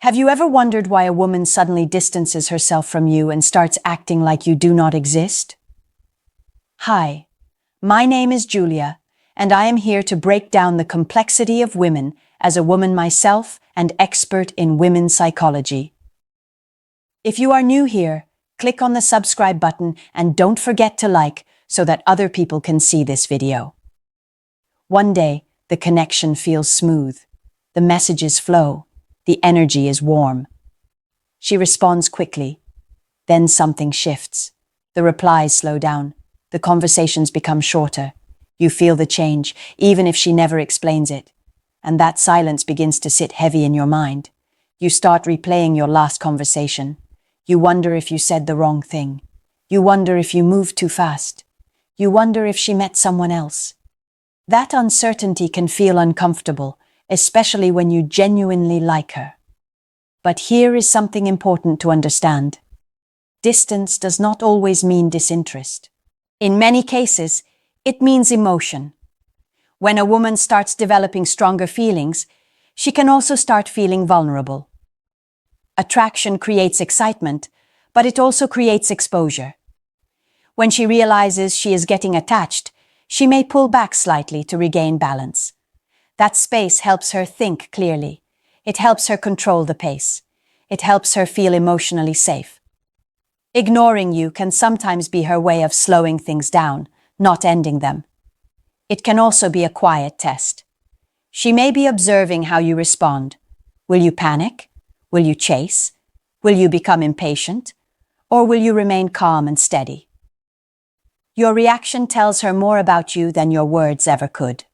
Have you ever wondered why a woman suddenly distances herself from you and starts acting like you do not exist? Hi, my name is Julia, and I am here to break down the complexity of women as a woman myself and expert in women's psychology. If you are new here, click on the subscribe button and don't forget to like so that other people can see this video. One day, the connection feels smooth. The messages flow. The energy is warm. She responds quickly. Then something shifts. The replies slow down. The conversations become shorter. You feel the change, even if she never explains it. And that silence begins to sit heavy in your mind. You start replaying your last conversation. You wonder if you said the wrong thing. You wonder if you moved too fast. You wonder if she met someone else. That uncertainty can feel uncomfortable, especially when you genuinely like her. But here is something important to understand. Distance does not always mean disinterest. In many cases, it means emotion. When a woman starts developing stronger feelings, she can also start feeling vulnerable. Attraction creates excitement, but it also creates exposure. When she realizes she is getting attached, she may pull back slightly to regain balance. That space helps her think clearly. It helps her control the pace. It helps her feel emotionally safe. Ignoring you can sometimes be her way of slowing things down, not ending them. It can also be a quiet test. She may be observing how you respond. Will you panic? Will you chase? Will you become impatient? Or will you remain calm and steady? Your reaction tells her more about you than your words ever could.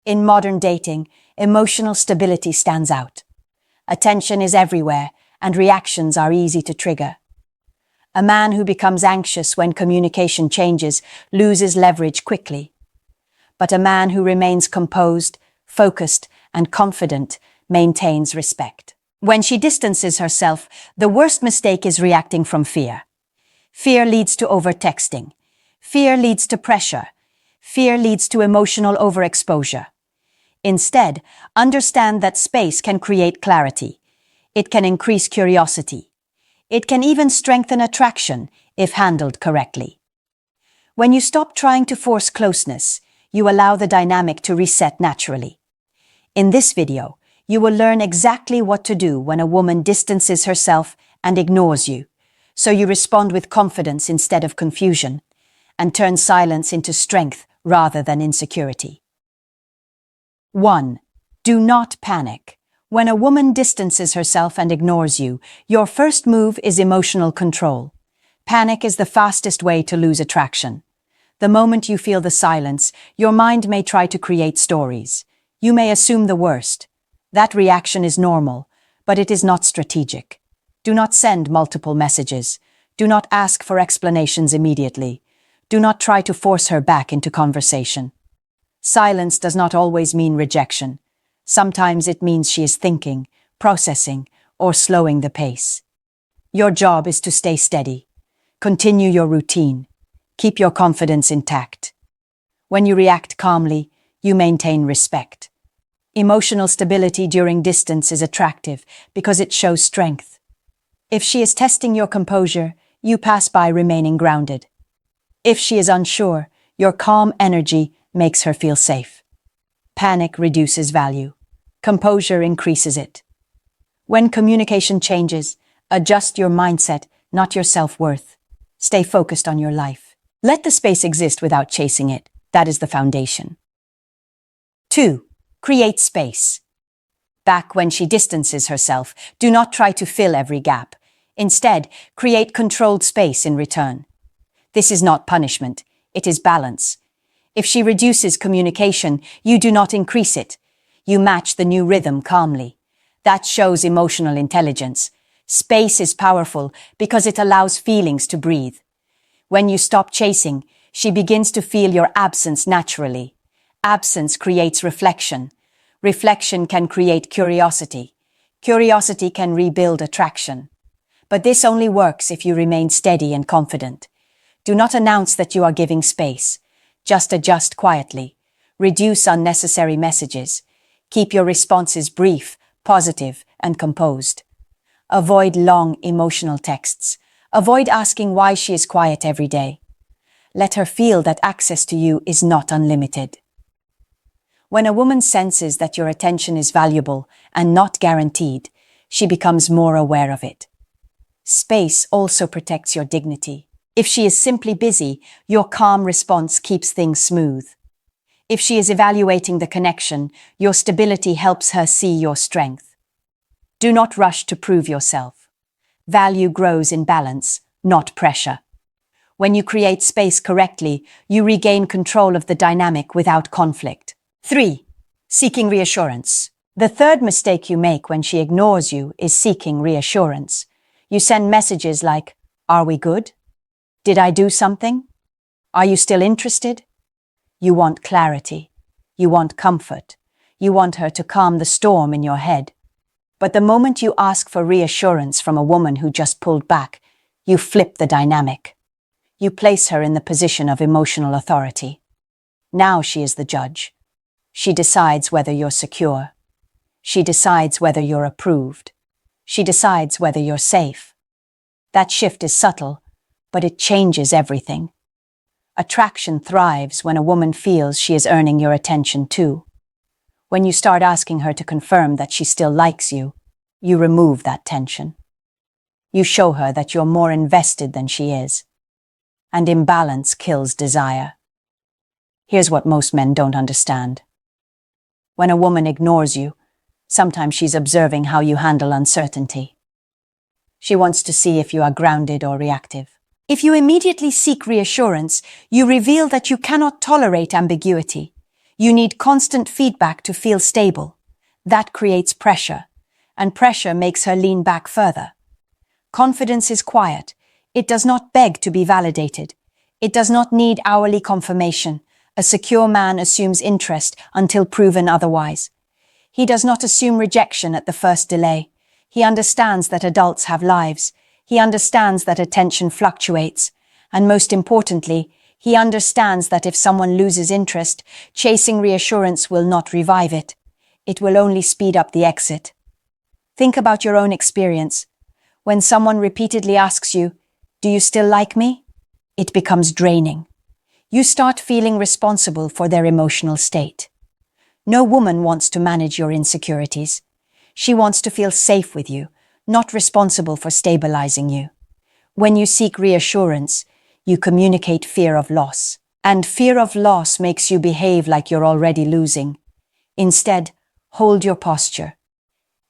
In modern dating, emotional stability stands out. Attention is everywhere, and reactions are easy to trigger. A man who becomes anxious when communication changes loses leverage quickly. But a man who remains composed, focused, and confident maintains respect. When she distances herself, the worst mistake is reacting from fear. Fear leads to overtexting. Fear leads to pressure. Fear leads to emotional overexposure. Instead, understand that space can create clarity. It can increase curiosity. It can even strengthen attraction if handled correctly. When you stop trying to force closeness, you allow the dynamic to reset naturally. In this video, you will learn exactly what to do when a woman distances herself and ignores you, so you respond with confidence instead of confusion, and turn silence into strength rather than insecurity. 1. Do not panic. When a woman distances herself and ignores you, your first move is emotional control. Panic is the fastest way to lose attraction. The moment you feel the silence, your mind may try to create stories. You may assume the worst. That reaction is normal, but it is not strategic. Do not send multiple messages. Do not ask for explanations immediately. Do not try to force her back into conversation. Silence does not always mean rejection. Sometimes it means she is thinking, processing, or slowing the pace. Your job is to stay steady. Continue your routine. Keep your confidence intact. When you react calmly, you maintain respect. Emotional stability during distance is attractive because it shows strength. If she is testing your composure, you pass by remaining grounded. If she is unsure, your calm energy makes her feel safe. Panic reduces value. Composure increases it. When communication changes, adjust your mindset, not your self-worth. Stay focused on your life. Let the space exist without chasing it. That is the foundation. 2. Create space. Back when she distances herself, do not try to fill every gap. Instead, create controlled space in return. This is not punishment, it is balance. If she reduces communication, you do not increase it. You match the new rhythm calmly. That shows emotional intelligence. Space is powerful because it allows feelings to breathe. When you stop chasing, she begins to feel your absence naturally. Absence creates reflection. Reflection can create curiosity. Curiosity can rebuild attraction. But this only works if you remain steady and confident. Do not announce that you are giving space. Just adjust quietly. Reduce unnecessary messages. Keep your responses brief, positive, and composed. Avoid long, emotional texts. Avoid asking why she is quiet every day. Let her feel that access to you is not unlimited. When a woman senses that your attention is valuable and not guaranteed, she becomes more aware of it. Space also protects your dignity. If she is simply busy, your calm response keeps things smooth. If she is evaluating the connection, your stability helps her see your strength. Do not rush to prove yourself. Value grows in balance, not pressure. When you create space correctly, you regain control of the dynamic without conflict. 3. Seeking reassurance. The third mistake you make when she ignores you is seeking reassurance. You send messages like, "Are we good? Did I do something? Are you still interested?" You want clarity. You want comfort. You want her to calm the storm in your head. But the moment you ask for reassurance from a woman who just pulled back, you flip the dynamic. You place her in the position of emotional authority. Now she is the judge. She decides whether you're secure. She decides whether you're approved. She decides whether you're safe. That shift is subtle, but it changes everything. Attraction thrives when a woman feels she is earning your attention too. When you start asking her to confirm that she still likes you, you remove that tension. You show her that you're more invested than she is. And imbalance kills desire. Here's what most men don't understand. When a woman ignores you, sometimes she's observing how you handle uncertainty. She wants to see if you are grounded or reactive. If you immediately seek reassurance, you reveal that you cannot tolerate ambiguity. You need constant feedback to feel stable. That creates pressure, and pressure makes her lean back further. Confidence is quiet. It does not beg to be validated. It does not need hourly confirmation. A secure man assumes interest until proven otherwise. He does not assume rejection at the first delay. He understands that adults have lives. He understands that attention fluctuates. And most importantly, he understands that if someone loses interest, chasing reassurance will not revive it. It will only speed up the exit. Think about your own experience. When someone repeatedly asks you, "Do you still like me?" it becomes draining. You start feeling responsible for their emotional state. No woman wants to manage your insecurities. She wants to feel safe with you, not responsible for stabilizing you. When you seek reassurance, you communicate fear of loss. And fear of loss makes you behave like you're already losing. Instead, hold your posture.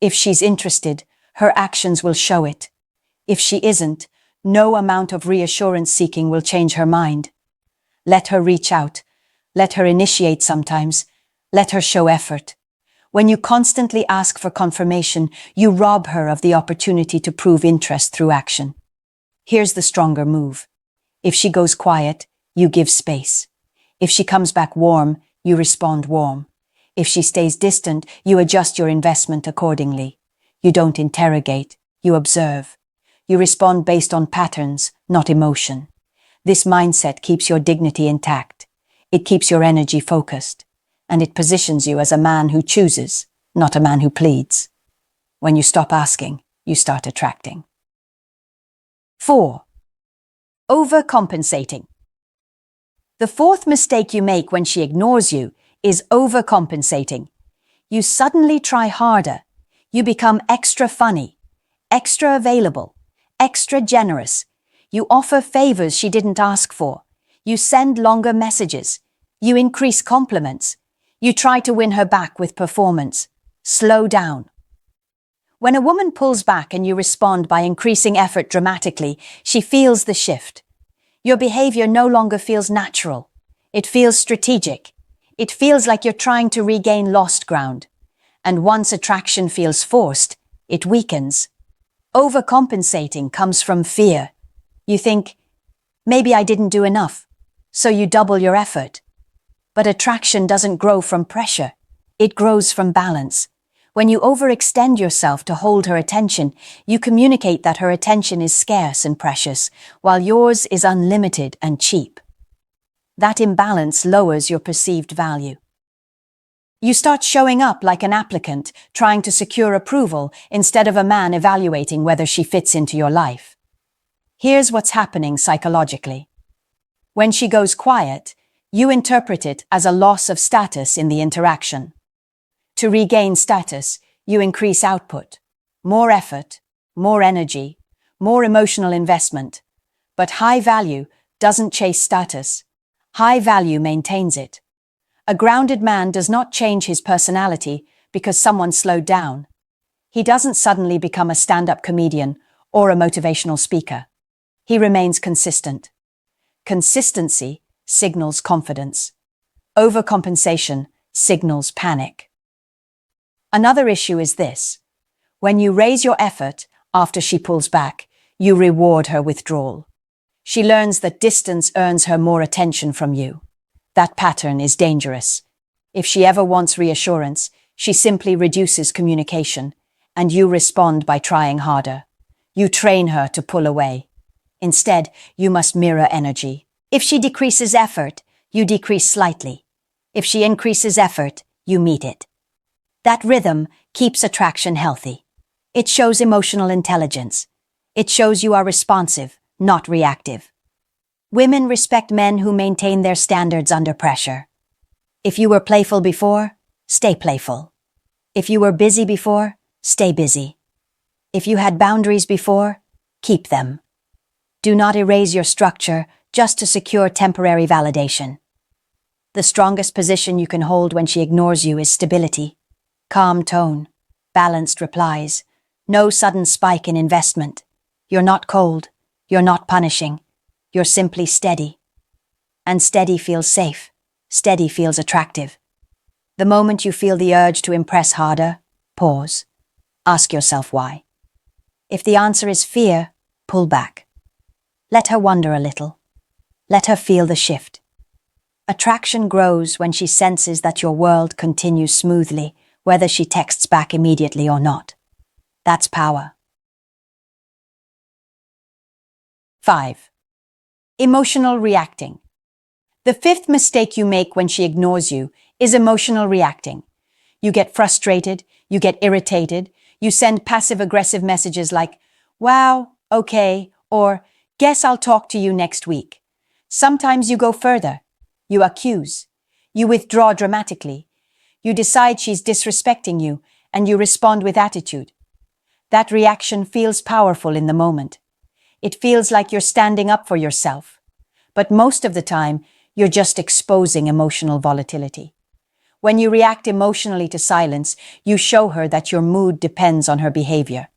If she's interested, her actions will show it. If she isn't, no amount of reassurance seeking will change her mind. Let her reach out. Let her initiate sometimes. Let her show effort. When you constantly ask for confirmation, you rob her of the opportunity to prove interest through action. Here's the stronger move. If she goes quiet, you give space. If she comes back warm, you respond warm. If she stays distant, you adjust your investment accordingly. You don't interrogate, you observe. You respond based on patterns, not emotion. This mindset keeps your dignity intact. It keeps your energy focused. And it positions you as a man who chooses, not a man who pleads. When you stop asking, you start attracting. 4. Overcompensating. The fourth mistake you make when she ignores you is overcompensating. You suddenly try harder. You become extra funny, extra available, extra generous. You offer favors she didn't ask for. You send longer messages. You increase compliments. You try to win her back with performance. Slow down. When a woman pulls back and you respond by increasing effort dramatically, she feels the shift. Your behavior no longer feels natural. It feels strategic. It feels like you're trying to regain lost ground. And once attraction feels forced, it weakens. Overcompensating comes from fear. You think, maybe I didn't do enough, so you double your effort. But attraction doesn't grow from pressure. It grows from balance. When you overextend yourself to hold her attention, you communicate that her attention is scarce and precious, while yours is unlimited and cheap. That imbalance lowers your perceived value. You start showing up like an applicant, trying to secure approval instead of a man evaluating whether she fits into your life. Here's what's happening psychologically. When she goes quiet, you interpret it as a loss of status in the interaction. To regain status, you increase output, more effort, more energy, more emotional investment. But high value doesn't chase status. High value maintains it. A grounded man does not change his personality because someone slowed down. He doesn't suddenly become a stand-up comedian or a motivational speaker. He remains consistent. Consistency signals confidence. Overcompensation signals panic. Another issue is this. When you raise your effort after she pulls back, you reward her withdrawal. She learns that distance earns her more attention from you. That pattern is dangerous. If she ever wants reassurance, she simply reduces communication, and you respond by trying harder. You train her to pull away. Instead, you must mirror energy. If she decreases effort, you decrease slightly. If she increases effort, you meet it. That rhythm keeps attraction healthy. It shows emotional intelligence. It shows you are responsive, not reactive. Women respect men who maintain their standards under pressure. If you were playful before, stay playful. If you were busy before, stay busy. If you had boundaries before, keep them. Do not erase your structure just to secure temporary validation. The strongest position you can hold when she ignores you is stability. Calm tone, balanced replies, no sudden spike in investment. You're not cold, you're not punishing, you're simply steady. And steady feels safe, steady feels attractive. The moment you feel the urge to impress harder, pause. Ask yourself why. If the answer is fear, pull back. Let her wonder a little. Let her feel the shift. Attraction grows when she senses that your world continues smoothly, whether she texts back immediately or not. That's power. 5. Emotional reacting. The fifth mistake you make when she ignores you is emotional reacting. You get frustrated, you get irritated, you send passive-aggressive messages like, "Wow, okay," or "Guess I'll talk to you next week." Sometimes you go further. You accuse. You withdraw dramatically. You decide she's disrespecting you, and you respond with attitude. That reaction feels powerful in the moment. It feels like you're standing up for yourself. But most of the time, you're just exposing emotional volatility. When you react emotionally to silence, you show her that your mood depends on her behavior.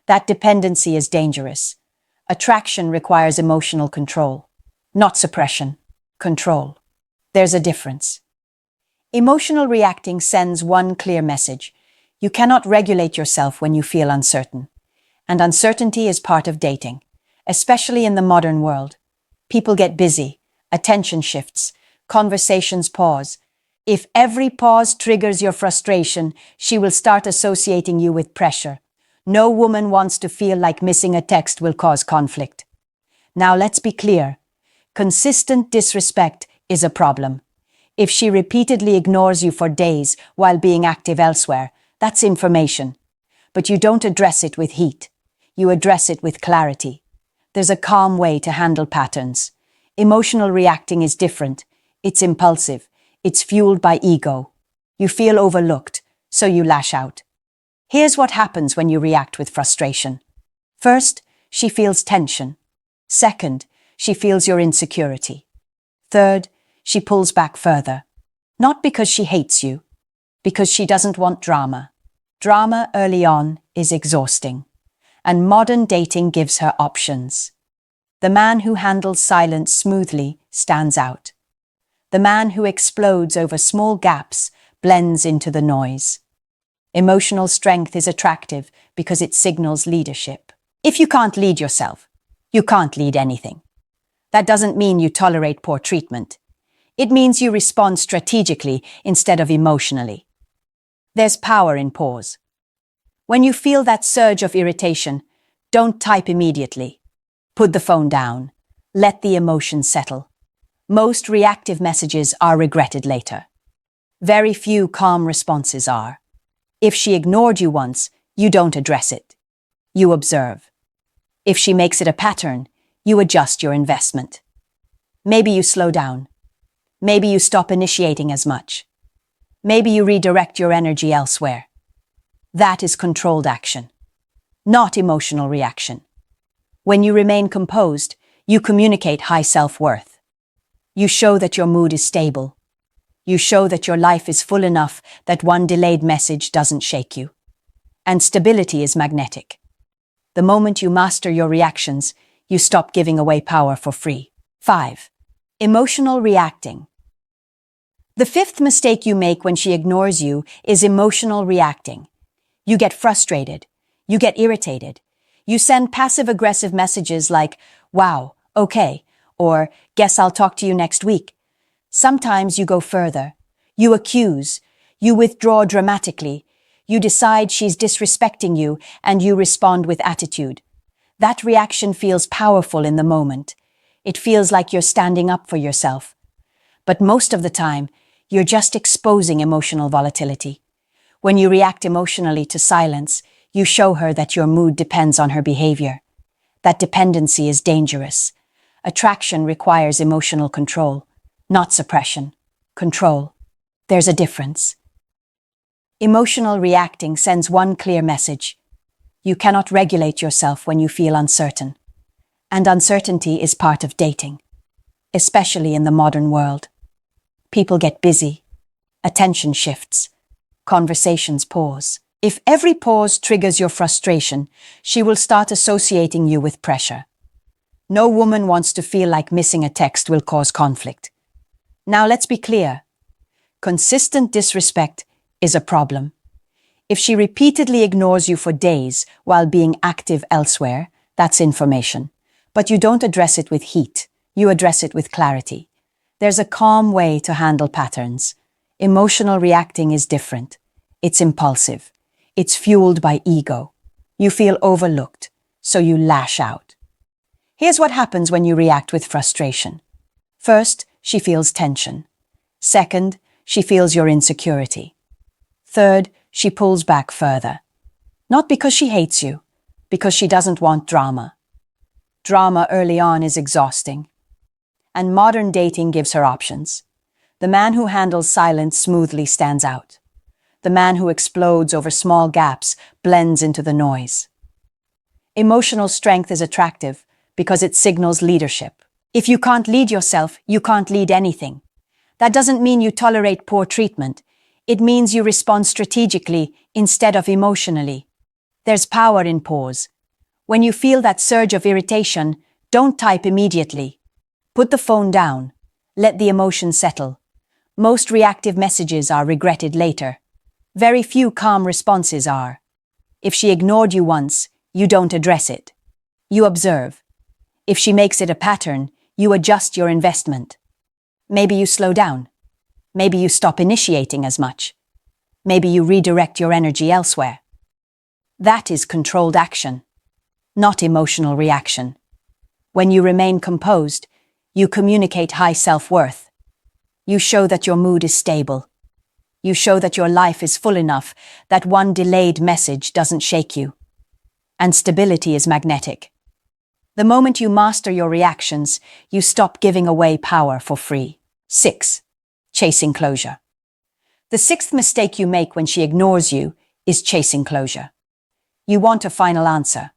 That dependency is dangerous. Attraction requires emotional control, not suppression, control. There's a difference. Emotional reacting sends one clear message. You cannot regulate yourself when you feel uncertain. And uncertainty is part of dating, especially in the modern world. People get busy, attention shifts, conversations pause. If every pause triggers your frustration, she will start associating you with pressure. No woman wants to feel like missing a text will cause conflict. Now let's be clear. Consistent disrespect is a problem. If she repeatedly ignores you for days while being active elsewhere, that's information. But you don't address it with heat. You address it with clarity. There's a calm way to handle patterns. Emotional reacting is different. It's impulsive. It's fueled by ego. You feel overlooked, so you lash out. Here's what happens when you react with frustration. First, she feels tension. Second, she feels your insecurity. Third, she pulls back further. Not because she hates you, because she doesn't want drama. Drama early on is exhausting, and modern dating gives her options. The man who handles silence smoothly stands out. The man who explodes over small gaps blends into the noise. Emotional strength is attractive because it signals leadership. If you can't lead yourself, you can't lead anything. That doesn't mean you tolerate poor treatment. It means you respond strategically instead of emotionally. There's power in pause. When you feel that surge of irritation, don't type immediately. Put the phone down. Let the emotion settle. Most reactive messages are regretted later. Very few calm responses are. If she ignored you once, you don't address it. You observe. If she makes it a pattern, you adjust your investment. Maybe you slow down. Maybe you stop initiating as much. Maybe you redirect your energy elsewhere. That is controlled action, not emotional reaction. When you remain composed, you communicate high self-worth. You show that your mood is stable. You show that your life is full enough that one delayed message doesn't shake you. And stability is magnetic. The moment you master your reactions, you stop giving away power for free. 5. Emotional reacting. The fifth mistake you make when she ignores you is emotional reacting. You get frustrated. You get irritated. You send passive-aggressive messages like, "Wow, okay," or "Guess I'll talk to you next week." Sometimes you go further. You accuse. You withdraw dramatically. You decide she's disrespecting you, and you respond with attitude. That reaction feels powerful in the moment. It feels like you're standing up for yourself. But most of the time, you're just exposing emotional volatility. When you react emotionally to silence, you show her that your mood depends on her behavior. That dependency is dangerous. Attraction requires emotional control, not suppression. Control. There's a difference. Emotional reacting sends one clear message. You cannot regulate yourself when you feel uncertain. And uncertainty is part of dating, especially in the modern world. People get busy. Attention shifts. Conversations pause. If every pause triggers your frustration, she will start associating you with pressure. No woman wants to feel like missing a text will cause conflict. Now let's be clear. Consistent disrespect is a problem. If she repeatedly ignores you for days while being active elsewhere, that's information. But you don't address it with heat. You address it with clarity. There's a calm way to handle patterns. Emotional reacting is different. It's impulsive. It's fueled by ego. You feel overlooked, so you lash out. Here's what happens when you react with frustration. First, she feels tension. Second, she feels your insecurity. Third, she pulls back further. Not because she hates you, because she doesn't want drama. Drama early on is exhausting. And modern dating gives her options. The man who handles silence smoothly stands out. The man who explodes over small gaps blends into the noise. Emotional strength is attractive because it signals leadership. If you can't lead yourself, you can't lead anything. That doesn't mean you tolerate poor treatment. It means you respond strategically instead of emotionally. There's power in pause. When you feel that surge of irritation, don't type immediately. Put the phone down. Let the emotion settle. Most reactive messages are regretted later. Very few calm responses are. If she ignored you once, you don't address it. You observe. If she makes it a pattern, you adjust your investment. Maybe you slow down. Maybe you stop initiating as much. Maybe you redirect your energy elsewhere. That is controlled action, not emotional reaction. When you remain composed, you communicate high self-worth. You show that your mood is stable. You show that your life is full enough that one delayed message doesn't shake you. And stability is magnetic. The moment you master your reactions, you stop giving away power for free. 6. Chasing closure. The sixth mistake you make when she ignores you is chasing closure. You want a final answer,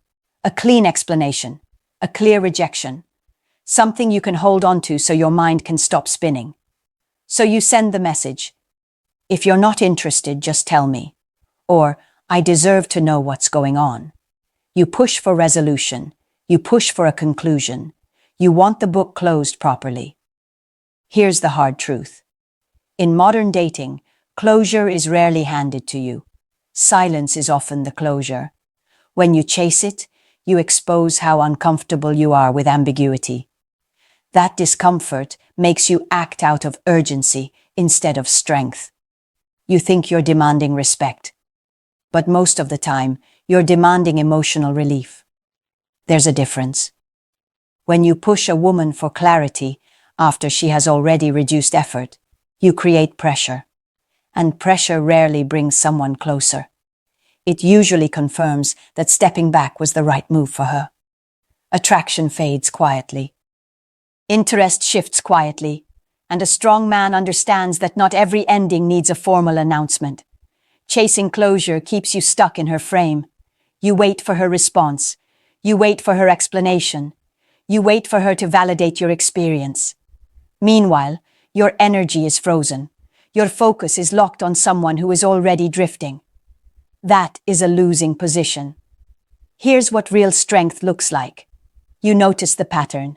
a clean explanation, a clear rejection, something you can hold on to so your mind can stop spinning. So you send the message, "If you're not interested, just tell me," or "I deserve to know what's going on." You push for resolution. You push for a conclusion. You want the book closed properly. Here's the hard truth. In modern dating, closure is rarely handed to you. Silence is often the closure. When you chase it, you expose how uncomfortable you are with ambiguity. That discomfort makes you act out of urgency instead of strength. You think you're demanding respect, but most of the time, you're demanding emotional relief. There's a difference. When you push a woman for clarity after she has already reduced effort, you create pressure. and pressure rarely brings someone closer. It usually confirms that stepping back was the right move for her. Attraction fades quietly. Interest shifts quietly, and a strong man understands that not every ending needs a formal announcement. Chasing closure keeps you stuck in her frame. You wait for her response. You wait for her explanation. You wait for her to validate your experience. Meanwhile, your energy is frozen. Your focus is locked on someone who is already drifting. That is a losing position. Here's what real strength looks like. You notice the pattern.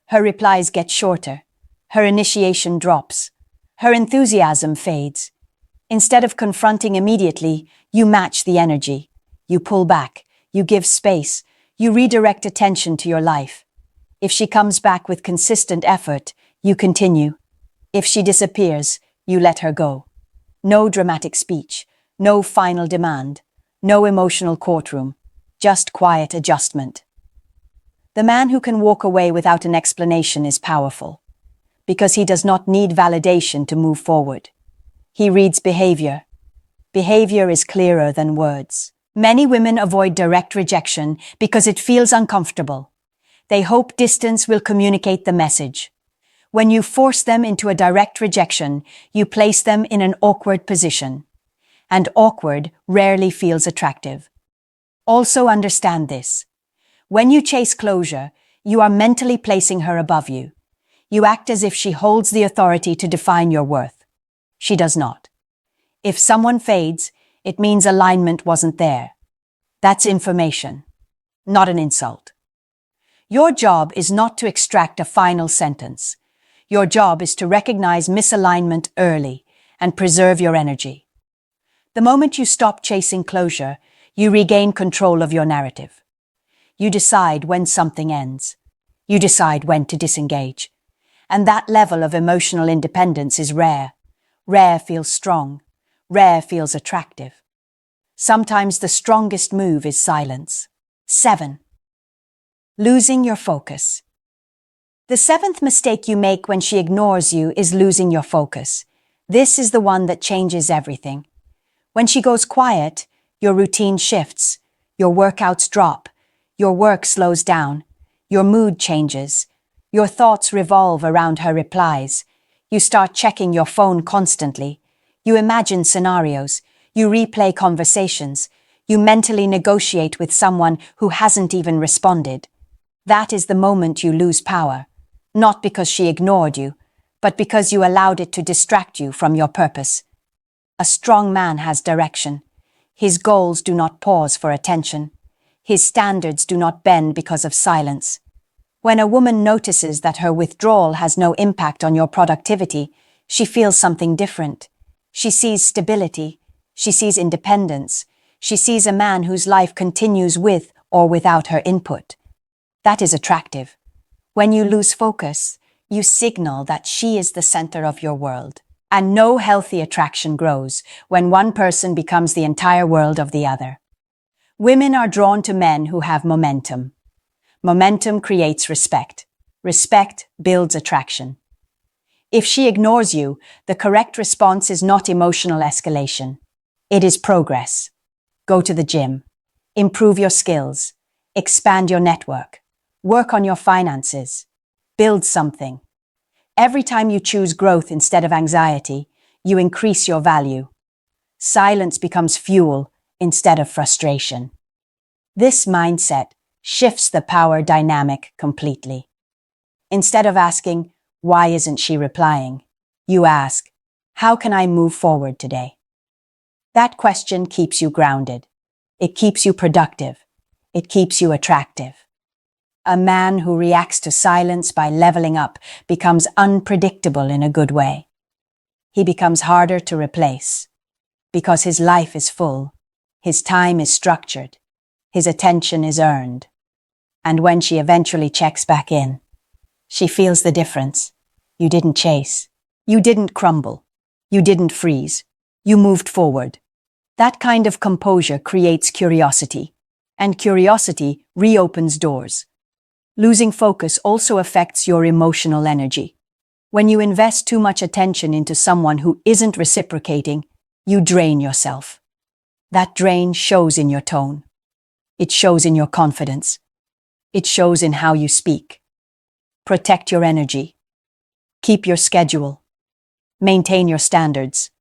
Her replies get shorter. Her initiation drops. Her enthusiasm fades. Instead of confronting immediately, you match the energy. You pull back. You give space. You redirect attention to your life. If she comes back with consistent effort, you continue. If she disappears, you let her go. No dramatic speech. No final demand. No emotional courtroom. Just quiet adjustment. The man who can walk away without an explanation is powerful, because he does not need validation to move forward. He reads behavior. Behavior is clearer than words. Many women avoid direct rejection because it feels uncomfortable. They hope distance will communicate the message. When you force them into a direct rejection, you place them in an awkward position. And awkward rarely feels attractive. Also understand this. When you chase closure, you are mentally placing her above you. You act as if she holds the authority to define your worth. She does not. If someone fades, it means alignment wasn't there. That's information, not an insult. Your job is not to extract a final sentence. Your job is to recognize misalignment early and preserve your energy. The moment you stop chasing closure, you regain control of your narrative. You decide when something ends. You decide when to disengage. And that level of emotional independence is rare. Rare feels strong. Rare feels attractive. Sometimes the strongest move is silence. 7. Losing your focus. The 7th mistake you make when she ignores you is losing your focus. This is the one that changes everything. When she goes quiet, your routine shifts, your workouts drop, your work slows down, your mood changes, your thoughts revolve around her replies. You start checking your phone constantly. You imagine scenarios. You replay conversations. You mentally negotiate with someone who hasn't even responded. That is the moment you lose power. Not because she ignored you, but because you allowed it to distract you from your purpose. A strong man has direction. His goals do not pause for attention. His standards do not bend because of silence. When a woman notices that her withdrawal has no impact on your productivity, she feels something different. She sees stability. She sees independence. She sees a man whose life continues with or without her input. That is attractive. When you lose focus, you signal that she is the center of your world. And no healthy attraction grows when one person becomes the entire world of the other. Women are drawn to men who have momentum. Momentum creates respect. Respect builds attraction. If she ignores you, the correct response is not emotional escalation. It is progress. Go to the gym. Improve your skills. Expand your network. Work on your finances. Build something. Every time you choose growth instead of anxiety, you increase your value. Silence becomes fuel instead of frustration. This mindset shifts the power dynamic completely. Instead of asking, "Why isn't she replying?" you ask, "How can I move forward today?" That question keeps you grounded. It keeps you productive. It keeps you attractive. A man who reacts to silence by leveling up becomes unpredictable in a good way. He becomes harder to replace because his life is full, his time is structured, his attention is earned. And when she eventually checks back in, she feels the difference. You didn't chase. You didn't crumble. You didn't freeze. You moved forward. That kind of composure creates curiosity, and curiosity reopens doors. Losing focus also affects your emotional energy. When you invest too much attention into someone who isn't reciprocating, You drain yourself. That drain shows in your tone. It shows in your confidence. It shows in how you speak. Protect your energy. Keep your schedule. Maintain your standards.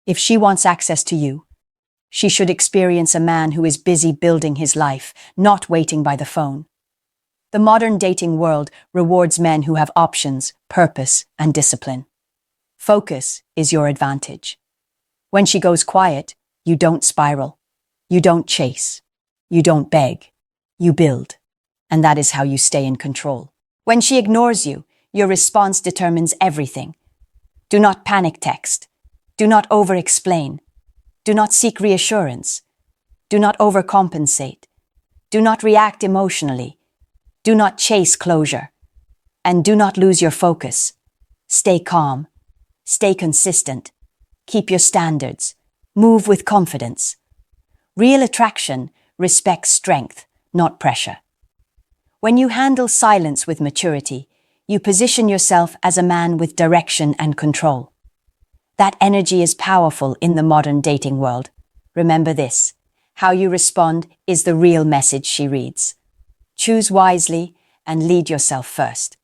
If she wants access to you, she should experience a man who is busy building his life, not waiting by the phone. The modern dating world rewards men who have options, purpose, and discipline. Focus is your advantage. When she goes quiet, you don't spiral. You don't chase. You don't beg. You build. And that is how you stay in control. When she ignores you, your response determines everything. Do not panic text. Do not over-explain. Do not seek reassurance. Do not overcompensate. Do not react emotionally. Do not chase closure. And do not lose your focus. Stay calm. Stay consistent. Keep your standards. Move with confidence. Real attraction respects strength, not pressure. When you handle silence with maturity, you position yourself as a man with direction and control. That energy is powerful in the modern dating world. Remember this: how you respond is the real message she reads. Choose wisely and lead yourself first.